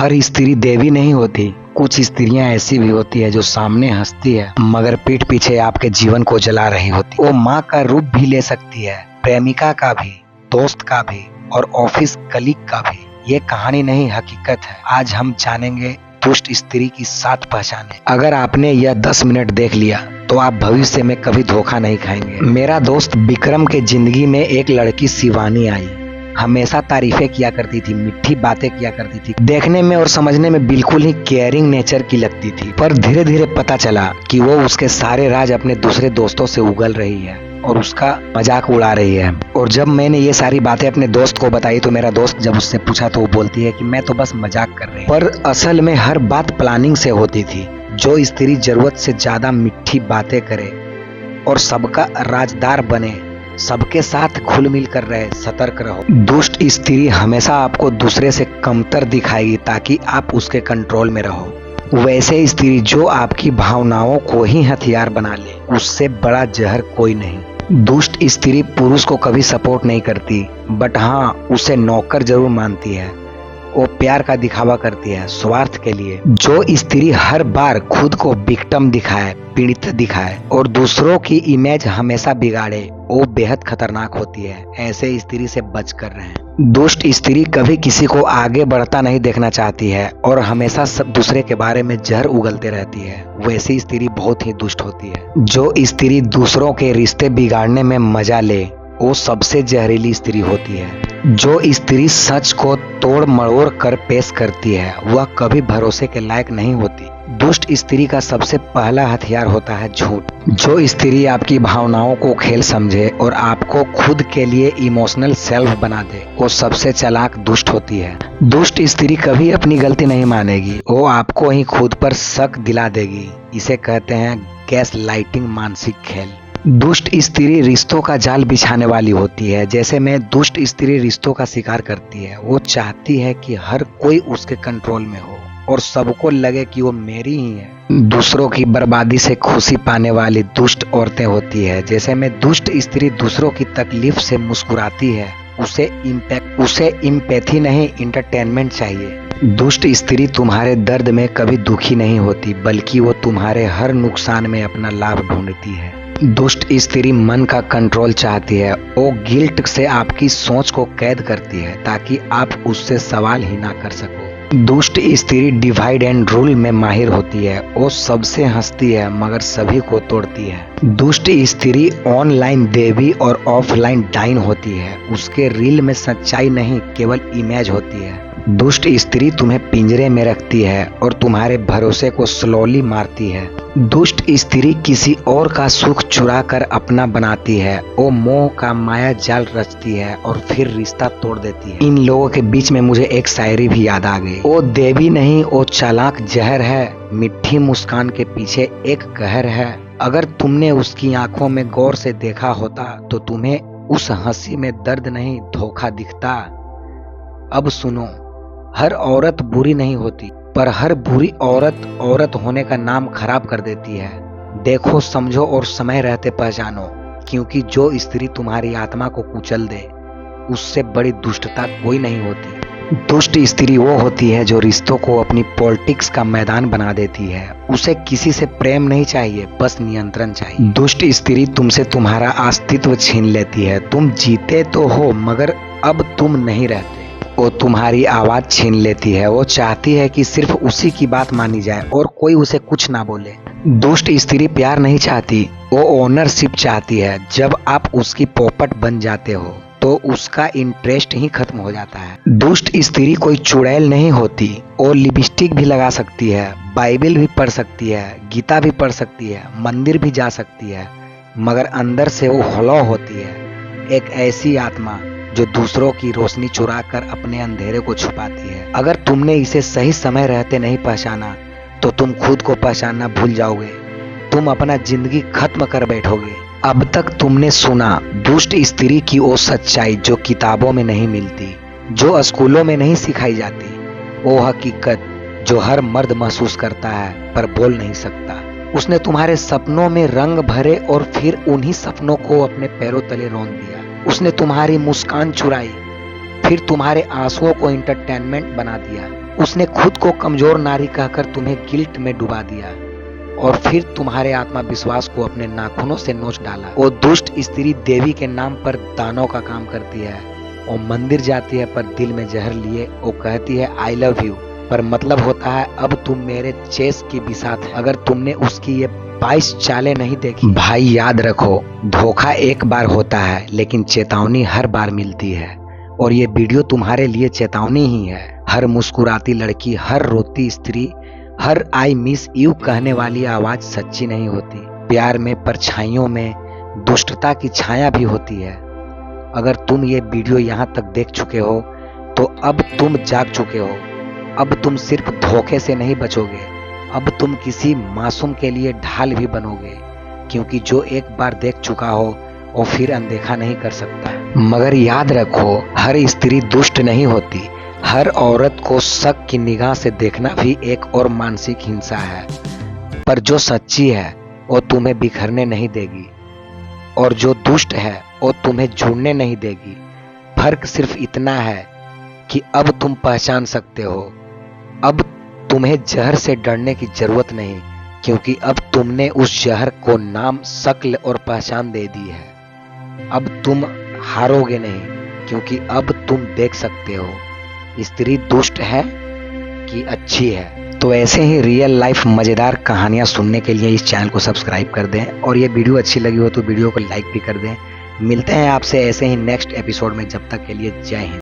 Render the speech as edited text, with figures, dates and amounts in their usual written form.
हर स्त्री देवी नहीं होती। कुछ स्त्रियां ऐसी भी होती है जो सामने हंसती है मगर पीठ पीछे आपके जीवन को जला रही होती। वो माँ का रूप भी ले सकती है, प्रेमिका का भी, दोस्त का भी और ऑफिस कलीग का भी। ये कहानी नहीं, हकीकत है। आज हम जानेंगे दुष्ट स्त्री की 7 पहचानें। अगर आपने यह 10 मिनट देख लिया तो आप भविष्य में कभी धोखा नहीं खाएंगे। मेरा दोस्त विक्रम के जिंदगी में एक लड़की शिवानी आई। हमेशा तारीफें किया करती थी, मीठी बातें किया करती थी, देखने में और समझने में बिल्कुल ही केयरिंग नेचर की लगती थी। पर धीरे धीरे पता चला कि वो उसके सारे राज अपने दूसरे दोस्तों से उगल रही है और उसका मजाक उड़ा रही है। और जब मैंने ये सारी बातें अपने दोस्त को बताई तो मेरा दोस्त जब उससे पूछा तो वो बोलती है कि मैं तो बस मजाक कर रही हूँ। पर असल में हर बात प्लानिंग से होती थी। जो स्त्री जरूरत से ज्यादा मीठी बातें करे और सबका राजदार बने, सबके साथ घुल मिल कर रहे, सतर्क रहो। दुष्ट स्त्री हमेशा आपको दूसरे से कमतर दिखाएगी ताकि आप उसके कंट्रोल में रहो। वैसे स्त्री जो आपकी भावनाओं को ही हथियार बना ले, उससे बड़ा जहर कोई नहीं। दुष्ट स्त्री पुरुष को कभी सपोर्ट नहीं करती, बट हाँ उसे नौकर जरूर मानती है। वो प्यार का दिखावा करती है स्वार्थ के लिए। जो स्त्री हर बार खुद को विक्टिम दिखाए, पीड़ित दिखाए और दूसरों की इमेज हमेशा बिगाड़े, वो बेहद खतरनाक होती है। ऐसे स्त्री से बच कर रहें। दुष्ट स्त्री कभी किसी को आगे बढ़ता नहीं देखना चाहती है और हमेशा सब दूसरे के बारे में जहर उगलते रहती है। वैसी स्त्री बहुत ही दुष्ट होती है। जो स्त्री दूसरों के रिश्ते बिगाड़ने में मजा ले, वो सबसे जहरीली स्त्री होती है। जो स्त्री सच को तोड़ मरोड़ कर पेश करती है वह कभी भरोसे के लायक नहीं होती। दुष्ट स्त्री का सबसे पहला हथियार होता है झूठ। जो स्त्री आपकी भावनाओं को खेल समझे और आपको खुद के लिए इमोशनल सेल्फ बना दे, वो सबसे चालाक दुष्ट होती है। दुष्ट स्त्री कभी अपनी गलती नहीं मानेगी, वो आपको ही खुद पर शक दिला देगी। इसे कहते हैं गैस लाइटिंग, मानसिक खेल। दुष्ट स्त्री रिश्तों का जाल बिछाने वाली होती है। जैसे में दुष्ट स्त्री रिश्तों का शिकार करती है। वो चाहती है कि हर कोई उसके कंट्रोल में हो और सबको लगे कि वो मेरी ही है। दूसरों की बर्बादी से खुशी पाने वाली दुष्ट औरतें होती है। जैसे में दुष्ट स्त्री दूसरों की तकलीफ से मुस्कुराती है। उसे इम्पैथी नहीं, इंटरटेनमेंट चाहिए। दुष्ट स्त्री तुम्हारे दर्द में कभी दुखी नहीं होती, बल्कि वो तुम्हारे हर नुकसान में अपना लाभ ढूंढती है। दुष्ट स्त्री मन का कंट्रोल चाहती है। वो गिल्ट से आपकी सोच को कैद करती है ताकि आप उससे सवाल ही ना कर सको। दुष्ट स्त्री डिवाइड एंड रूल में माहिर होती है। वो सबसे हंसती है मगर सभी को तोड़ती है। दुष्ट स्त्री ऑनलाइन देवी और ऑफलाइन डाइन होती है। उसके रील में सच्चाई नहीं, केवल इमेज होती है। दुष्ट स्त्री तुम्हें पिंजरे में रखती है और तुम्हारे भरोसे को स्लोली मारती है। दुष्ट स्त्री किसी और का सुख चुरा कर अपना बनाती है। वो मोह का माया जाल रचती है और फिर रिश्ता तोड़ देती है। इन लोगों के बीच में मुझे एक शायरी भी याद आ गई। वो देवी नहीं, वो चालाक जहर है। मिठी मुस्कान के पीछे एक कहर है। अगर तुमने उसकी आंखों में गौर से देखा होता तो तुम्हें उस हंसी में दर्द नहीं, धोखा दिखता। अब सुनो, हर औरत बुरी नहीं होती, पर हर बुरी औरत औरत होने का नाम खराब कर देती है। देखो, समझो और समय रहते पहचानो, क्योंकि जो स्त्री तुम्हारी आत्मा को कुचल दे, उससे बड़ी दुष्टता कोई नहीं होती। दुष्ट स्त्री वो होती है जो रिश्तों को अपनी पॉलिटिक्स का मैदान बना देती है। उसे किसी से प्रेम नहीं चाहिए, बस नियंत्रण चाहिए। दुष्ट स्त्री तुमसे तुम्हारा अस्तित्व छीन लेती है। तुम जीते तो हो मगर अब तुम नहीं रहते। वो तुम्हारी आवाज छीन लेती है। वो चाहती है कि सिर्फ उसी की बात मानी जाए और कोई उसे कुछ ना बोले। दुष्ट स्त्री प्यार नहीं चाहती, वो ओनरशिप चाहती है। जब आप उसकी पोपट बन जाते हो तो उसका इंटरेस्ट ही खत्म हो जाता है। दुष्ट स्त्री कोई चुड़ैल नहीं होती। वो लिपस्टिक भी लगा सकती है, बाइबल भी पढ़ सकती है, गीता भी पढ़ सकती है, मंदिर भी जा सकती है, मगर अंदर से वो हॉलो होती है। एक ऐसी आत्मा जो दूसरों की रोशनी चुरा कर अपने अंधेरे को छुपाती है। अगर तुमने इसे सही समय रहते नहीं पहचाना तो तुम खुद को पहचानना भूल जाओगे। तुम अपना जिंदगी खत्म कर बैठोगे। अब तक तुमने सुना दुष्ट स्त्री की वो सच्चाई जो किताबों में नहीं मिलती, जो स्कूलों में नहीं सिखाई जाती, वो हकीकत जो हर मर्द महसूस करता है पर बोल नहीं सकता। उसने तुम्हारे सपनों में रंग भरे और फिर उन्हीं सपनों को अपने पैरों तले रौंद दिया। उसने तुम्हारी मुस्कान चुराई, फिर तुम्हारे आंसुओं को एंटरटेनमेंट बना दिया। उसने खुद को कमजोर नारी कहकर तुम्हें गिल्ट में डुबा दिया और फिर तुम्हारे आत्मविश्वास को अपने नाखूनों से नोच डाला। वो दुष्ट स्त्री देवी के नाम पर दानों का काम करती है। वो मंदिर जाती है पर दिल में जहर लिए वो कहती है आई लव यू, पर मतलब होता है अब तुम मेरे चेस की बिसात है। अगर तुमने उसकी ये 22 चालें नहीं देखी भाई, याद रखो धोखा एक बार होता है लेकिन चेतावनी हर बार मिलती है। और ये वीडियो तुम्हारे लिए चेतावनी ही है। हर मुस्कुराती लड़की, हर रोती स्त्री, हर आई मिस यू कहने वाली आवाज सच्ची नहीं होती। प्यार में परछाइयों में दुष्टता की छाया भी होती है। अगर तुम ये वीडियो यहाँ तक देख चुके हो तो अब तुम जाग चुके हो। अब तुम सिर्फ धोखे से नहीं बचोगे, अब तुम किसी मासूम के लिए ढाल भी बनोगे, क्योंकि जो एक बार देख चुका हो वो फिर अनदेखा नहीं कर सकता। मगर याद रखो हर स्त्री दुष्ट नहीं होती। हर औरत को शक की निगाह से देखना भी एक और मानसिक हिंसा है। पर जो सच्ची है वो तुम्हें बिखरने नहीं देगी और जो दुष्ट है वो तुम्हें जुड़ने नहीं देगी। फर्क सिर्फ इतना है कि अब तुम पहचान सकते हो। अब तुम्हें जहर से डरने की जरूरत नहीं, क्योंकि अब तुमने उस जहर को नाम, शक्ल और पहचान दे दी है। अब तुम हारोगे नहीं, क्योंकि अब तुम देख सकते हो स्त्री दुष्ट है कि अच्छी है। तो ऐसे ही रियल लाइफ मजेदार कहानियां सुनने के लिए इस चैनल को सब्सक्राइब कर दें और ये वीडियो अच्छी लगी हो तो वीडियो को लाइक भी कर दें। मिलते हैं आपसे ऐसे ही नेक्स्ट एपिसोड में, जब तक के लिए जय हिंद।